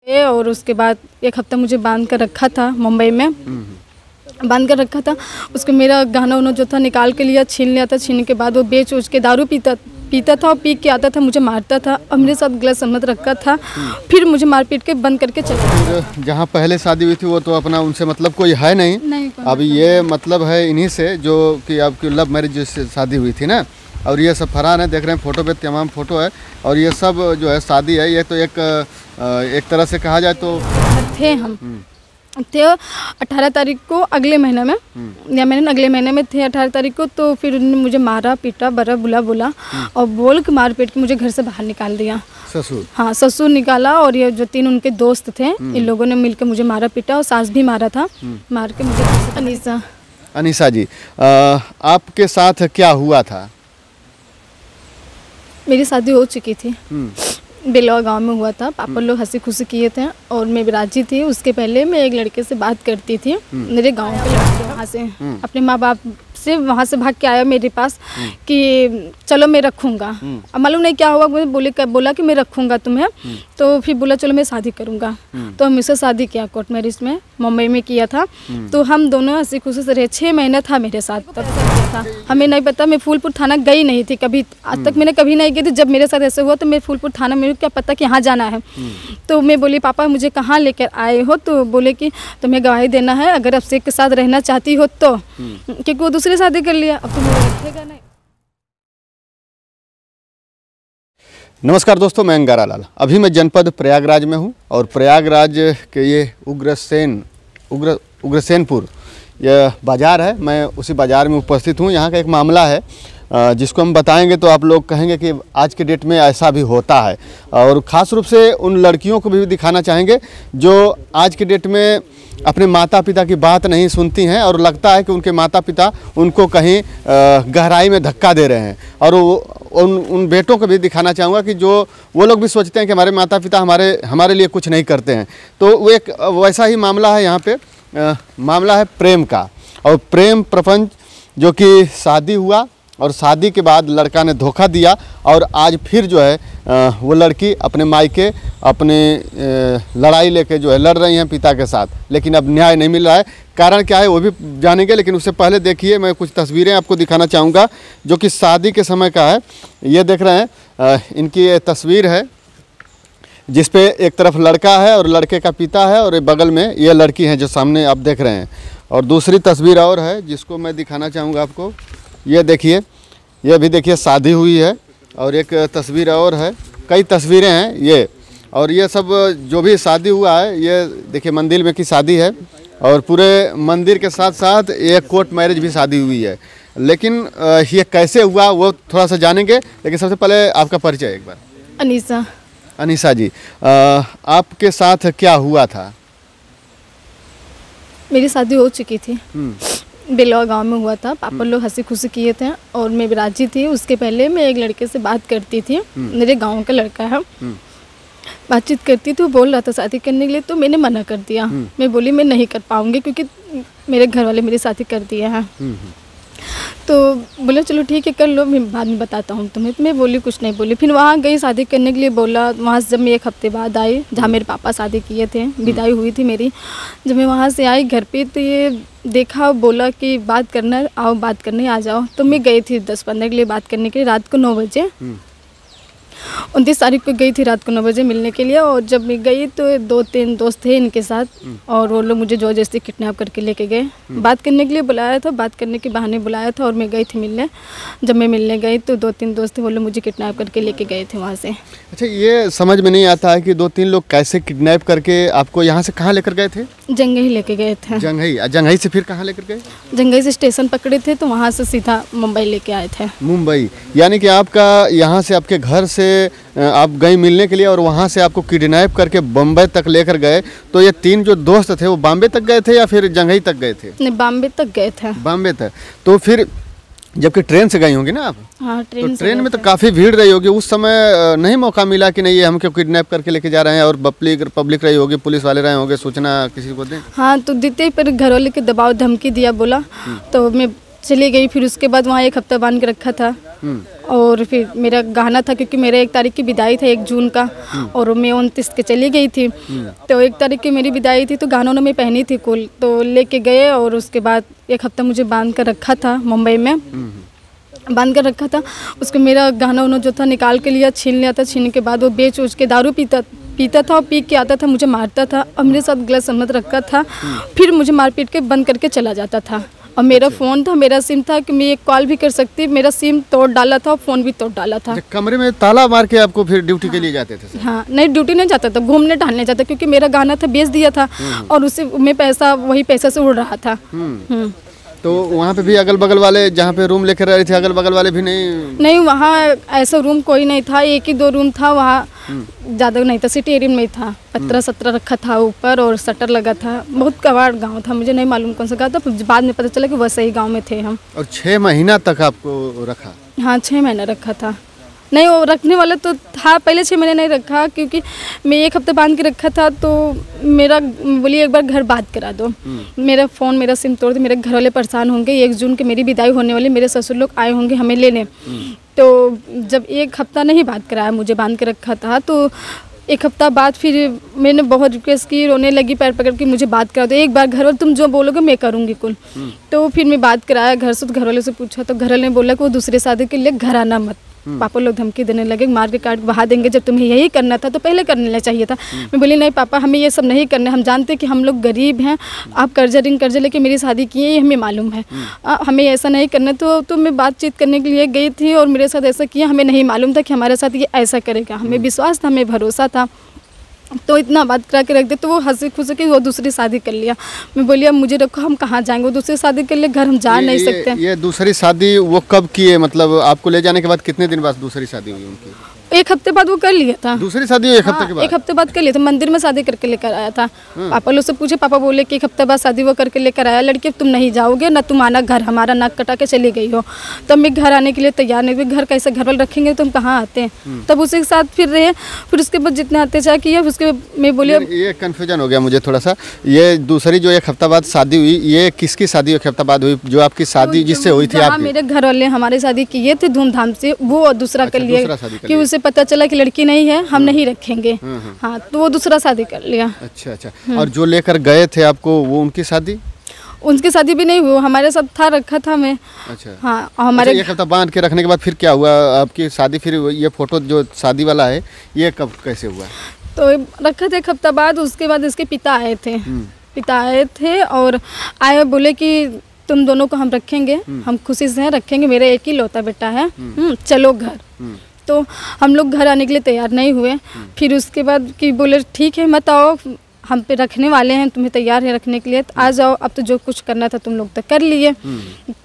और उसके बाद 1 हफ्ता मुझे बांध कर रखा था मुंबई में, बांध कर रखा था। उसको मेरा गहना उन्होंने जो था निकाल के लिया, छीन लिया था। छीनने के बाद वो बेच उच के दारू पीता था और पी के आता था, मुझे मारता था और मेरे साथ गलत संबंध रखा था। फिर मुझे मार पीट के बंद करके चला। जहाँ पहले शादी हुई थी वो तो अपना उनसे मतलब कोई है नहीं। अब ये मतलब है इन्हीं से जो कि आपकी लव मैरिज से शादी हुई थी ना। और ये सब फरार है, देख रहे हैं फोटो पे तमाम फोटो है। और ये सब जो है शादी है, ये तो एक तरह से कहा जाए तो थे हम थे 18 तारीख को अगले महीने में, या मैंने अगले महीने में थे 18 तारीख को। तो फिर उन्होंने मुझे मारा पीटा, बड़ा बोला और बोल के मार पीट के मुझे घर से बाहर निकाल दिया। ससुर? हाँ, ससुर निकाला। और ये जो 3 उनके दोस्त थे, इन लोगों ने मिलकर मुझे मारा पीटा और सास भी मारा था। मार के मुझे अनीसा जी, आपके साथ क्या हुआ था? मेरी शादी हो चुकी थी, बेलवा गांव में हुआ था। पापा लोग हंसी खुशी किए थे और मैं भी राजी थी। उसके पहले मैं एक लड़के से बात करती थी, मेरे गांव के लड़के, वहाँ से अपने माँ बाप से वहाँ से भाग के आया मेरे पास कि चलो मैं रखूँगा। अब मालूम नहीं क्या हुआ, मुझे बोला कि मैं रखूँगा तुम्हें। तो फिर बोला चलो मैं शादी करूँगा। तो हम इससे शादी किया, कोर्ट मैरिज में मुंबई में किया था। तो हम दोनों हंसी खुशी से रहे। 6 महीना था मेरे साथ, तब था। हमें नहीं पता, मैं फूलपुर थाना गई नहीं थी कभी, आज तक मैंने कभी नहीं गई थी। जब मेरे साथ ऐसे हुआ तो मैं फूलपुर थाना, मेरे क्या पता कि यहाँ जाना है। तो मैं बोली पापा मुझे कहाँ लेकर आए हो? तो बोले कि तुम्हें गवाही देना है, अगर अब शेख के साथ रहना चाहती हो तो, क्योंकि वो दूसरी शादी कर लिया, अब तुम्हें रखेगा नहीं। नमस्कार दोस्तों, मैं अंगारा लाल। अभी मैं जनपद प्रयागराज में हूँ और प्रयागराज के ये उग्रसेनपुर यह बाज़ार है। मैं उसी बाज़ार में उपस्थित हूँ। यहाँ का एक मामला है जिसको हम बताएंगे तो आप लोग कहेंगे कि आज के डेट में ऐसा भी होता है। और ख़ास रूप से उन लड़कियों को भी दिखाना चाहेंगे जो आज के डेट में अपने माता पिता की बात नहीं सुनती हैं और लगता है कि उनके माता पिता उनको कहीं गहराई में धक्का दे रहे हैं। और उन बेटों को भी दिखाना चाहूँगा कि जो वो लोग भी सोचते हैं कि हमारे माता पिता हमारे लिए कुछ नहीं करते हैं। तो वो एक वैसा ही मामला है यहाँ पे। मामला है प्रेम का, और प्रेम प्रपंच जो कि शादी हुआ और शादी के बाद लड़का ने धोखा दिया और आज फिर जो है वो लड़की अपने मायके अपने लड़ाई लेके जो है लड़ रही हैं पिता के साथ, लेकिन अब न्याय नहीं मिल रहा है। कारण क्या है वो भी जानेंगे, लेकिन उससे पहले देखिए मैं कुछ तस्वीरें आपको दिखाना चाहूँगा जो कि शादी के समय का है। ये देख रहे हैं, इनकी ये तस्वीर है जिस पे एक तरफ लड़का है और लड़के का पिता है और बगल में ये लड़की है जो सामने आप देख रहे हैं। और दूसरी तस्वीर और है जिसको मैं दिखाना चाहूँगा आपको। ये देखिए, ये भी देखिए शादी हुई है। और एक तस्वीर और है, कई तस्वीरें हैं ये। और ये सब जो भी शादी हुआ है, ये देखिए मंदिर में की शादी है और पूरे मंदिर के साथ साथ ये कोर्ट मैरिज भी शादी हुई है। लेकिन ये कैसे हुआ वो थोड़ा सा जानेंगे, लेकिन सबसे पहले आपका परिचय एक बार। अनीसा जी, आपके साथ क्या हुआ था? मेरी शादी हो चुकी थी, बेलवा गांव में हुआ था। पापा लोग हंसी खुशी किए थे और मैं भी राजी थी। उसके पहले मैं एक लड़के से बात करती थी, मेरे गांव का लड़का है। बातचीत करती थी, वो बोल रहा था शादी करने के लिए, तो मैंने मना कर दिया। मैं बोली मैं नहीं कर पाऊंगी क्योंकि मेरे घर वाले मेरी शादी कर दिए हैं। तो बोले चलो ठीक है कर लो, मैं बाद में बताता हूँ तुम्हें। तो मैं बोली कुछ नहीं बोली। फिर वहाँ गई शादी करने के लिए, बोला। वहाँ से जब मैं 1 हफ्ते बाद आई, जहाँ मेरे पापा शादी किए थे, विदाई हुई थी मेरी, जब मैं वहाँ से आई घर पे तो ये देखा, बोला कि बात करना आओ, बात करने आ जाओ। तो मैं गई थी 10-15 के लिए बात करने के लिए, रात को 9 बजे। 29 तारीख को गई थी रात को 9 बजे मिलने के लिए। और जब मैं गई तो 2-3 दोस्त थे इनके साथ और वो लोग मुझे ज़बरदस्ती किडनैप करके लेके गए। बात करने के लिए बुलाया था, बात करने के बहाने बुलाया था और मैं गई थी मिलने। जब मैं मिलने गई तो 2-3 दोस्त थे, वो लोग मुझे किडनैप करके लेके गए थे वहाँ से। अच्छा, ये समझ में नहीं आता है कि 2-3 लोग कैसे किडनैप करके आपको यहाँ से कहाँ लेकर गए थे? जंघई लेके गए थे। जंघई से फिर कहाँ लेकर गए? जंघई से स्टेशन पकड़े थे तो वहाँ से सीधा मुंबई लेके आए थे। मुंबई, यानी कि आपका यहाँ से आपके घर से आप गई मिलने के लिए और वहाँ से आपको किडनैप करके बम्बई तक लेकर गए। तो ये 3 जो दोस्त थे वो बॉम्बे तक गए थे या फिर जंघई तक गए थे? नहीं, बॉम्बे तक गए थे। बॉम्बे तक। तो फिर जबकि ट्रेन से गई होंगी ना आप? हाँ, ट्रेन तो ट्रेन में तो काफ़ी भीड़ रही होगी उस समय, नहीं मौका मिला कि नहीं ये हमको किडनैप करके लेके जा रहे हैं और पब्लिक रही होगी, पुलिस वाले रहे होंगे, सूचना किसी को दें? हाँ, तो देते पर घर वाले के दबाव धमकी दिया, बोला। तो मैं चली गई। फिर उसके बाद वहाँ 1 हफ्ता बांध के रखा था। और फिर मेरा गहना था, क्योंकि मेरा 1 तारीख की विदाई था 1 जून का, और मैं 29 के चली गई थी। तो 1 तारीख की मेरी विदाई थी, तो गहनों ने मैं पहनी थी कुल, तो लेके गए। और उसके बाद 1 हफ्ता मुझे बांध कर रखा था, मुंबई में बांध कर रखा था। उसको मेरा गहना उन्होंने जो था निकाल के लिया, छीन लिया था। छीनने के बाद वो बेच उच के दारू पीता था, और पी के आता था, मुझे मारता था, और मेरे साथ गलत संबंध रखा था। फिर मुझे मार पीट के बंद करके चला जाता था। और मेरा फ़ोन था, मेरा सिम था कि मैं एक कॉल भी कर सकती, मेरा सिम तोड़ डाला था और फ़ोन भी तोड़ डाला था। कमरे में ताला मार के आपको फिर ड्यूटी के लिए जाते थे? हाँ, नहीं ड्यूटी नहीं जाता था, घूमने टहलने जाता, क्योंकि मेरा गहना था बेच दिया था, और उससे मैं पैसा वही पैसा से उड़ रहा था। तो वहाँ पे भी अगल बगल वाले जहाँ पे रूम लेकर रहे थे, अगल बगल वाले भी नहीं? वहाँ ऐसा रूम कोई नहीं था, 1 ही 2 रूम था वहाँ, ज़्यादा नहीं था। सिटी एरिया में ही था, 15-17 रखा था ऊपर, और शटर लगा था। बहुत कबाड़ गांव था, मुझे नहीं मालूम कौन सा गाँव था, बाद में पता चला कि वह सही गाँव में थे हम। और 6 महीना तक आपको रखा? हाँ, 6 महीना रखा था। नहीं, वो रखने वाला तो था, पहले 6 महीने नहीं रखा, क्योंकि मैं 1 हफ्ता बांध के रखा था। तो मेरा बोलिए एक बार घर बात करा दो, मेरा फ़ोन मेरा सिम तोड़ दो, मेरे घर वाले परेशान होंगे। 1 जून की मेरी विदाई होने वाली, मेरे ससुर लोग आए होंगे हमें लेने। तो जब 1 हफ्ता नहीं बात कराया, मुझे बांध के रखा था, तो 1 हफ्ता बाद फिर मैंने बहुत रिक्वेस्ट की, रोने लगी पैर पकड़ के, मुझे बात करा दो एक बार, घर वाले तुम जो बोलोगे मैं करूँगी कुल। तो फिर मैं बात कराया घर से, तो घर वाले से पूछा, तो घर वाले ने बोला कि वो दूसरे शादी के लिए घर आना मत। पापा लोग धमकी देने लगे, मार के काट बहा देंगे, जब तुम्हें यही करना था तो पहले करने चाहिए था। मैं बोली नहीं पापा, हमें ये सब नहीं करना, हम जानते हैं कि हम लोग गरीब हैं, आप कर्जा लेके मेरी शादी की है, ये हमें मालूम है, हमें ऐसा नहीं करना। तो मैं बातचीत करने के लिए गई थी, और मेरे साथ ऐसा किया, हमें नहीं मालूम था कि हमारे साथ ये ऐसा करेगा, हमें विश्वास था, हमें भरोसा था। तो इतना बात करा के रख दे, तो वो हंसी खुशी की वो दूसरी शादी कर लिया। मैं बोली अब मुझे रखो, हम कहाँ जाएंगे, वो दूसरी शादी कर लिए, घर हम जा नहीं सकते। ये दूसरी शादी वो कब की है? मतलब आपको ले जाने के बाद कितने दिन बाद दूसरी शादी हुई उनकी? 1 हफ्ते बाद वो कर लिया था। दूसरी शादी 1 हफ्ते के बाद? 1 हफ्ते बाद कर लिया था, मंदिर में शादी करके लेकर आया था। पापा लोग से पूछे, पापा बोले कि 1 हफ्ते बाद शादी वो करके लेकर आया। लड़के तुम नहीं जाओगे ना, तुम आना घर, हमारा नाक कटा के चली गई हो। तब मैं घर आने के लिए तैयार नहीं हुई, घर कैसे घर वाले रखेंगे, तुम कहाँ आते हैं। तब उसी के साथ फिर रहे। फिर उसके बाद जितने अत्याचार किया, उसके मैं बोली ये कन्फ्यूजन हो गया मुझे थोड़ा सा। ये दूसरी जो 1 हफ्ता बाद शादी हुई, ये किसकी शादी 1 हफ्ता बाद हुई? जो आपकी शादी जिससे हुई थी आपकी? मेरे घर वाले हमारे शादी किए थे धूमधाम से, वो दूसरा कर लिया, कि उसे पता चला कि लड़की नहीं है, हम नहीं रखेंगे। हाँ, तो वो दूसरा शादी कर लिया। अच्छा। और जो लेकर गए थे आपको, वो उनकी शादी? उनकी शादी भी नहीं हुई, हमारे साथ था, रखा था मैं। अच्छा। हाँ, हमारे 1 हफ्ता बांध के रखने के बाद फिर क्या हुआ आपकी शादी? फिर ये फोटो जो शादी वाला है, ये कब कैसे हुआ? तो रखा था 1 हफ्ता बाद। उसके बाद इसके पिता आए थे, और आए बोले कि तुम दोनों को हम रखेंगे, हम खुशी से रखेंगे, मेरा एक ही लौता बेटा है, चलो घर। तो हम लोग घर आने के लिए तैयार नहीं हुए। फिर उसके बाद कि बोले ठीक है मत आओ, हम पे रखने वाले हैं, तुम्हें तैयार है रखने के लिए, तो आ जाओ, अब तो जो कुछ करना था तुम लोग तो कर लिए।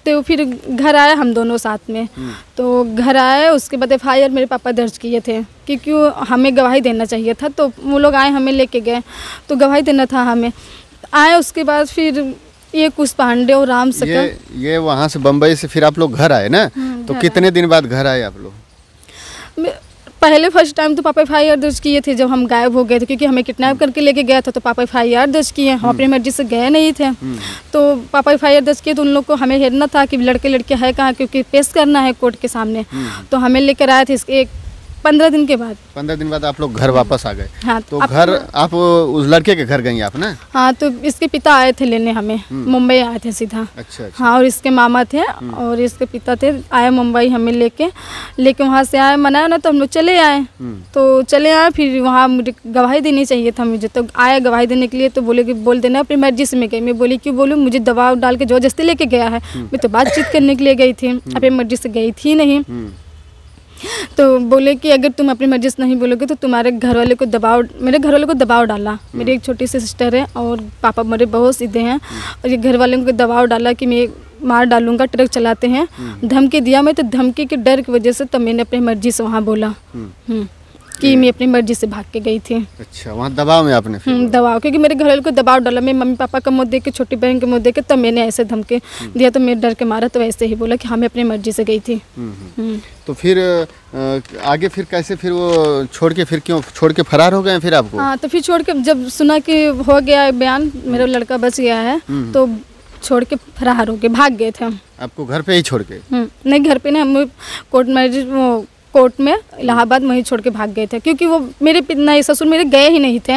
तो फिर घर आए हम दोनों साथ में। तो घर आए, उसके बाद FIR मेरे पापा दर्ज किए थे, क्योंकि हमें गवाही देना चाहिए था। तो वो लोग आए, हमें लेके गए, तो गवाही देना था हमें। आए उसके बाद फिर ये कुछ पांडे और राम सकल, ये वहाँ से बम्बई से फिर आप लोग घर आए ना? तो कितने दिन बाद घर आए आप लोग? पहले फर्स्ट टाइम तो पापा FIR दर्ज किए थे जब हम गायब हो गए थे, क्योंकि हमें किडनैप करके लेके गया था। तो पापा FIR दर्ज किए, हम अपनी मर्जी से गए नहीं थे। तो पापा FIR दर्ज किए, तो उन लोग को हमें हेरना था कि लड़के लड़के है कहाँ, क्योंकि पेश करना है कोर्ट के सामने। तो हमें लेकर आए थे इसके 15 दिन के बाद। 15 दिन बाद आप लोग घर वापस आ गए? हाँ। तो घर आप उस लड़के के घर गई आप ना? हाँ, तो इसके पिता आए थे लेने हमें, मुंबई आए थे सीधा। अच्छा। हाँ, और इसके मामा थे और इसके पिता थे, आए मुंबई हमें लेके वहाँ से आए, मनाया ना, तो हम लोग चले आए। तो चले आए, फिर वहाँ मुझे गवाही देनी चाहिए था मुझे, तो आए गवाही देने के लिए। तो बोले कि बोल देना अपनी मर्जी से मैं गई। मैं बोली क्यों बोलूँ, मुझे दबाव डाल के जबरदस्ती लेके गया है। मैं तो बातचीत करने के लिए गई थी, अपनी मर्जी से गई थी नहीं। तो बोले कि अगर तुम अपनी मर्जी से नहीं बोलोगे तो तुम्हारे घर वाले को दबाव, मेरे घर वाले को दबाव डाला। मेरी एक छोटी सी सिस्टर है और पापा मेरे बहुत सीधे हैं, और ये घर वालों को दबाव डाला कि मैं मार डालूंगा, ट्रक चलाते हैं, धमकी दिया। मैं तो धमकी के डर की वजह से तब मैंने अपनी मर्जी से वहाँ बोला कि मैं अपनी मर्जी से भाग के गई थी। अच्छा, वहाँ दबाव में आपने दबाव, क्योंकि मेरे घर वालों को दबाव डाला। मैं मम्मी पापा का मुँह देख के, छोटी बहन के मुँह देख के, तब मैंने ऐसे धमके दिया। तो मेरे डर के मारा तो वैसे ही बोला कि हमें अपनी मर्जी से गई थी। तो फिर आगे फिर कैसे, फिर वो छोड़ के, फिर क्यों छोड़ के फरार हो गए फिर आपको? हाँ, तो फिर छोड़ के जब सुना कि हो गया बयान, मेरा लड़का बच गया है, तो छोड़ के फरार हो गए, भाग गए थे हम। आपको घर पे ही छोड़ के? नहीं, घर पे नहीं, हम कोर्ट मैरिज वो कोर्ट में इलाहाबाद वहीं छोड़ के भाग गए थे, क्योंकि वो मेरे नहीं ससुर मेरे गए ही नहीं थे।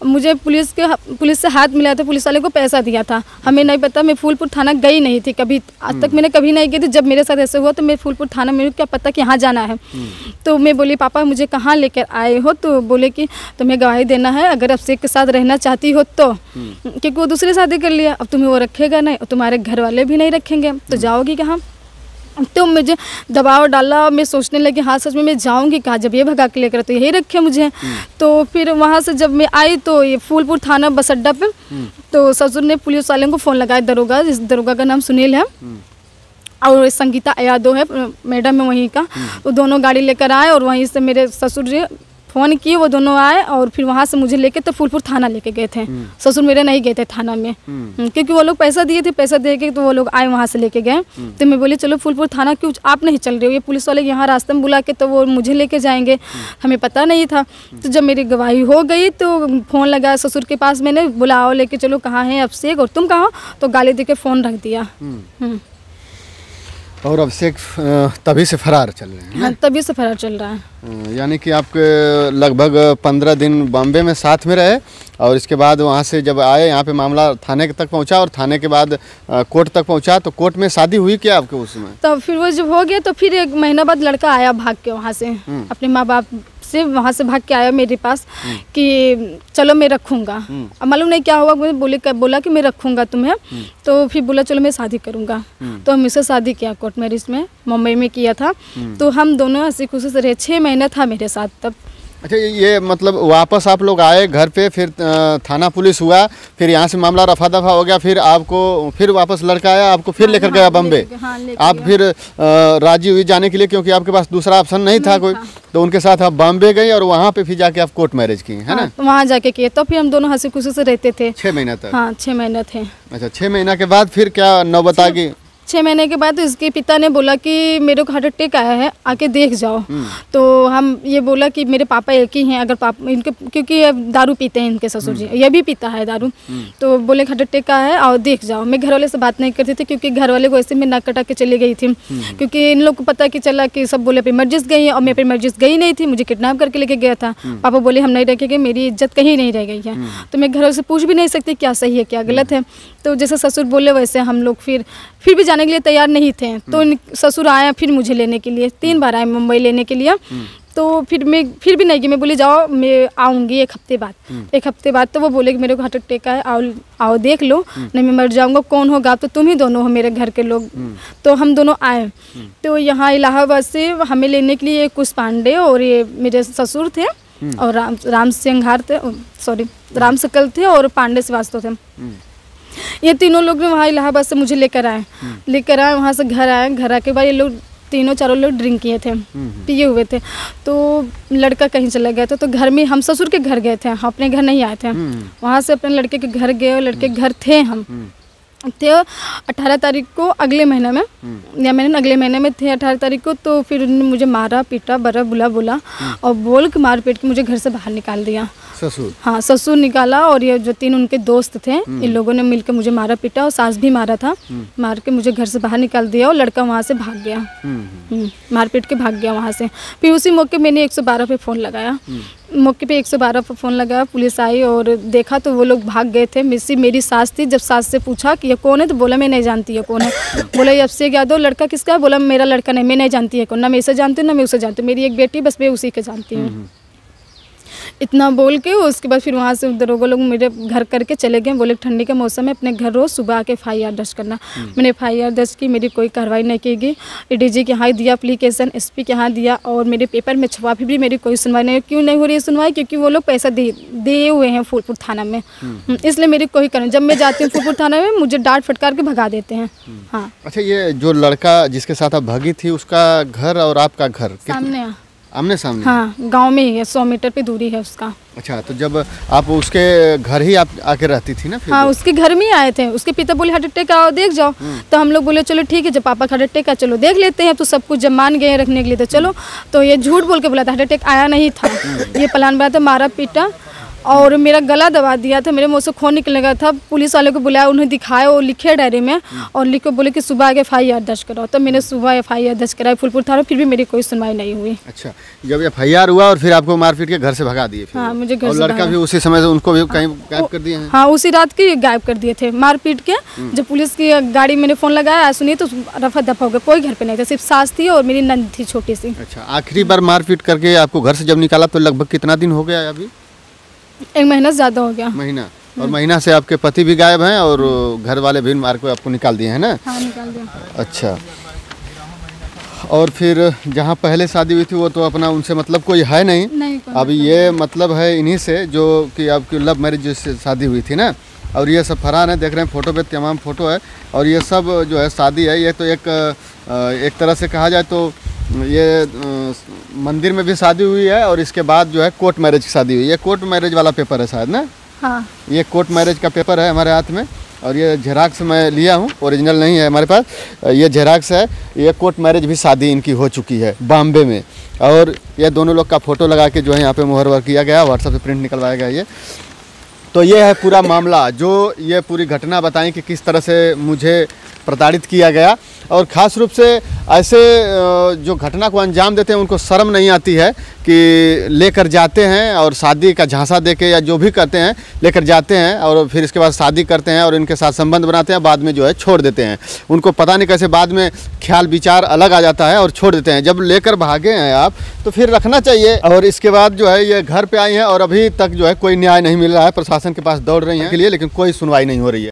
मुझे पुलिस से हाथ मिला था, पुलिस वाले को पैसा दिया था, हमें नहीं पता। मैं फूलपुर थाना गई नहीं थी कभी, आज तक मैंने कभी नहीं गई थी। जब मेरे साथ ऐसे हुआ तो मैं फूलपुर थाना, मेरे क्या पता कि यहाँ जाना है। तो मैं बोली पापा मुझे कहाँ लेकर आए हो? तो बोले कि तुम्हें गवाही देना है, अगर अब शेख के साथ रहना चाहती हो तो, क्योंकि वो दूसरी शादी कर लिया, अब तुम्हें वो रखेगा नहीं और तुम्हारे घर वाले भी नहीं रखेंगे, तो जाओगी कहाँ? तो मुझे दबाव डाला, मैं सोचने लगी हाँ सच में मैं जाऊंगी कहाँ, जब ये भगा के लेकर तो यही रखे मुझे। तो फिर वहाँ से जब मैं आई तो ये फूलपुर थाना बस अड्डा पे, तो ससुर ने पुलिस वाले को फ़ोन लगाया, दरोगा, जिस दरोगा का नाम सुनील है और संगीता यादव है मैडम है वहीं का, वो दोनों गाड़ी लेकर आए और वहीं से मेरे ससुर जी फ़ोन किए, वो दोनों आए और फिर वहाँ से मुझे लेके तो फूलपुर थाना लेके गए थे। ससुर मेरे नहीं गए थे थाना में, क्योंकि वो लोग पैसा दिए थे, पैसा दे के तो वो लोग आए वहाँ से लेके गए। तो मैं बोली चलो फूलपुर थाना क्यों आप नहीं चल रहे हो, ये पुलिस वाले यहाँ रास्ते में बुला के तो वो मुझे लेके जाएंगे, हमें पता नहीं था। तो जब मेरी गवाही हो गई तो फ़ोन लगाया ससुर के पास, मैंने बुलाओ लेके चलो, कहाँ है अभिषेक और तुम कहाँ? तो गाली दे के फ़ोन रख दिया। और अभिषेक तभी से फरार चल रहे हैं? हाँ, तभी से फरार चल रहा है। यानी कि आपके लगभग 15 दिन बॉम्बे में साथ में रहे और इसके बाद वहाँ से जब आए यहाँ पे मामला थाने तक पहुँचा और थाने के बाद कोर्ट तक पहुँचा, तो कोर्ट में शादी हुई क्या आपके उस समय? तो फिर वो जब हो गया तो फिर 1 महीना बाद लड़का आया भाग के वहाँ से, अपने माँ बाप से वहाँ से भाग के आया मेरे पास कि चलो मैं रखूँगा। अब मालूम नहीं क्या हुआ, मुझे बोला कि मैं रखूँगा तुम्हें, तो फिर बोला चलो मैं शादी करूँगा। तो हम इससे शादी किया कोर्ट मैरिज में, मुंबई में किया था। तो हम दोनों हंसी खुशी से रहे, 6 महीना था मेरे साथ तब। अच्छा, ये मतलब वापस आप लोग आए घर पे, फिर थाना पुलिस हुआ, फिर यहाँ से मामला रफा दफा हो गया, फिर आपको फिर वापस लड़का आया, आपको फिर लेकर गया बम्बे। आप फिर राजी हुई जाने के लिए, क्योंकि आपके पास दूसरा ऑप्शन नहीं था कोई, तो उनके साथ आप बॉम्बे गई और वहाँ पे फिर जाके आप कोर्ट मैरिज की, है ना? वहाँ जाके किए, तो फिर हम दोनों हंसी खुशी से रहते थे 6 महीना तक। हाँ 6 महीने थे। अच्छा, 6 महीना के बाद फिर क्या नौबत आ गई? 6 महीने के बाद इसके पिता ने बोला कि मेरे को हार्ट अटैक आया है, आके देख जाओ। तो हम ये बोला कि मेरे पापा एक ही हैं, अगर पापा इनके, क्योंकि ये दारू पीते हैं इनके ससुर जी, ये भी पीता है दारू। तो बोले हार्ट अटैक का है और देख जाओ। मैं घर वाले से बात नहीं करती थी, क्योंकि घर वाले को ऐसे में नाक कटा के चली गई थी, क्योंकि इन लोग को पता कि चला कि सब बोले प्रेमर्जिस गई है और मैं प्रेमर्जिस गई नहीं थी, मुझे किडनैप करके लेके गया था। पापा बोले हम नहीं रखेंगे, मेरी इज्जत कहीं नहीं रह गई है। तो मैं घर वाले से पूछ भी नहीं सकती क्या सही है क्या गलत है। तो जैसे ससुर बोले वैसे हम लोग फिर भी जाने के लिए तैयार नहीं थे। तो ससुर आया फिर मुझे लेने के लिए, 3 बार आए मुंबई लेने के लिए। तो फिर भी नहीं कि मैं बोली जाओ मैं आऊँगी 1 हफ्ते बाद। 1 हफ्ते बाद तो वो बोले कि मेरे को हार्ट अटैक है, आओ देख लो, नहीं मैं मर जाऊँगा, कौन होगा? तो तुम ही दोनों हो मेरे घर के लोग। तो हम दोनों आए। तो यहाँ इलाहाबाद से हमें लेने के लिए कुश पांडे और ये मेरे ससुर थे और राम सिंघार थे, सॉरी राम सकल थे और पांडे श्रीवास्तव थे। ये तीनों लोग वहाँ इलाहाबाद से मुझे लेकर आए, वहाँ से घर आए। घर आके बाद ये लोग तीनों चारों लोग ड्रिंक किए थे, पिए हुए थे। तो लड़का कहीं चला गया था, तो घर में हम ससुर के घर गए थे, हम अपने घर नहीं आए थे। वहाँ से अपने लड़के के घर गए और लड़के के घर थे हम थे 18 तारीख को अगले महीने में, या मैंने अगले महीने में थे 18 तारीख को। तो फिर उन्होंने मुझे मारा पीटा, बड़ा बोला और बोल के मार पीट के मुझे घर से बाहर निकाल दिया। ससुर? हाँ, ससुर निकाला और ये जो 3 उनके दोस्त थे, इन लोगों ने मिलकर मुझे मारा पीटा और सास भी मारा था। मार के मुझे घर से बाहर निकाल दिया और लड़का वहाँ से भाग गया, मार पीट के भाग गया वहाँ से। फिर उसी मौके मैंने 112 पे फ़ोन लगाया, मौके पे 112 पर फ़ोन लगाया, पुलिस आई और देखा तो वो लोग भाग गए थे। मेरी सास थी, जब सास से पूछा कि ये कौन है तो बोला मैं नहीं जानती है कौन है। बोला ये अभिषेक यादव लड़का किसका है? बोला मेरा लड़का नहीं, मैं नहीं जानती है कौन, ना मैं इसे जानती हूँ ना मैं उसे जानती हूँ, मेरी एक बेटी बस मैं उसी के जानती हूँ। इतना बोल के उसके बाद फिर वहाँ से दरोगा लोग मेरे घर करके चले गए। बोले ठंडी के मौसम में अपने घर रोज़ सुबह आके FIR दर्ज करना। मैंने FIR दर्ज की, मेरी कोई कार्रवाई नहीं की गई। ADG के यहाँ दिया एप्लीकेशन, SP के यहाँ दिया और मेरे पेपर में छपा, फिर भी मेरी कोई सुनवाई नहीं। क्यों नहीं हो रही है सुनवाई? क्योंकि वो लोग पैसा दिए हुए हैं फूलपुर थाना में, इसलिए मेरी कोई कारण। जब मैं जाती हूँ फूलपुर थाना में मुझे डांट फटकार के भगा देते हैं। हाँ। अच्छा, ये जो लड़का जिसके साथ आप भागी थी उसका घर और आपका घर सामने आमने सामने? हाँ, गांव में ही है, 100 मीटर पे दूरी है उसका। अच्छा, तो जब आप उसके घर ही आप आके रहती थी ना फिर? हाँ, उसके घर में ही आए थे। उसके पिता बोले हार्ट अटैक आओ देख जाओ। तो हम लोग बोले चलो ठीक है, जब पापा का हार्ट अटैक है चलो देख लेते हैं। तो सब कुछ जब मान गए रखने के लिए तो चलो। तो ये झूठ बोल के बोला था, हार्ट अटैक आया नहीं था, ये प्लान बना था, मारा पीटा और मेरा गला दबा दिया था, मेरे मुँह से खून निकलने लगा था। पुलिस वालों को बुलाया, उन्हें दिखाया, वो लिखे डायरी में और लिख के बोले कि सुबह आगे FIR दर्ज कराओ। तो मैंने सुबह FIR दर्ज कराई फूलपुर थाना, फिर भी मेरी कोई सुनवाई नहीं हुई। अच्छा, जब FIR हुआ और फिर आपको मारपीट के घर से भगा दिए? हाँ, मुझे घर और से लड़का भी उसी समय से उनको भी कहीं गायब कर दिए हैं? हाँ, उसी रात की गायब कर दिए थे मारपीट के। जब पुलिस की गाड़ी मैंने फ़ोन लगाया सुनिए तो रफा दफा हो गया, कोई घर पे नहीं था, सिर्फ सास थी और मेरी नंद थी छोटी सी। अच्छा, आखिरी बार मारपीट करके आपको घर से जब निकाला तो लगभग कितना दिन हो गया अभी? 1 महीना से ज़्यादा हो गया। महीना? और महीना से आपके पति भी गायब हैं और घर वाले भी मार के आपको निकाल दिए हैं ना? हाँ, निकाल दिया। अच्छा, और फिर जहाँ पहले शादी हुई थी वो तो अपना उनसे मतलब कोई है नहीं? नहीं, अभी ये मतलब है इन्हीं से जो कि आपकी लव मैरिज से शादी हुई थी ना, और ये सब फरार हैं, देख रहे हैं फोटो पे तमाम फोटो है। और ये सब जो है शादी है, ये तो एक तरह से कहा जाए तो ये मंदिर में भी शादी हुई है और इसके बाद जो है कोर्ट मैरिज की शादी हुई है। ये कोर्ट मैरिज वाला पेपर है शायद ना? हाँ, ये कोर्ट मैरिज का पेपर है हमारे हाथ में और ये जेराक्स मैं लिया हूँ, ओरिजिनल नहीं है हमारे पास, ये जेराक्स है। ये कोर्ट मैरिज भी शादी इनकी हो चुकी है बॉम्बे में। और ये दोनों लोग का फ़ोटो लगा के जो है यहाँ पे मुहर वहर किया गया, व्हाट्सएप से प्रिंट निकलवाया गया। ये तो ये है पूरा मामला, जो ये पूरी घटना बताई कि किस तरह से मुझे प्रताड़ित किया गया। और ख़ास रूप से ऐसे जो घटना को अंजाम देते हैं उनको शर्म नहीं आती है कि लेकर जाते हैं और शादी का झांसा देके या जो भी करते हैं लेकर जाते हैं और फिर इसके बाद शादी करते हैं और इनके साथ संबंध बनाते हैं, बाद में जो है छोड़ देते हैं। उनको पता नहीं कैसे बाद में ख्याल विचार अलग आ जाता है और छोड़ देते हैं। जब लेकर भागे हैं आप तो फिर रखना चाहिए। और इसके बाद जो है ये घर पे आई हैं और अभी तक जो है कोई न्याय नहीं मिल रहा है, प्रशासन के पास दौड़ रही हैं के लिए, लेकिन कोई सुनवाई नहीं हो रही है।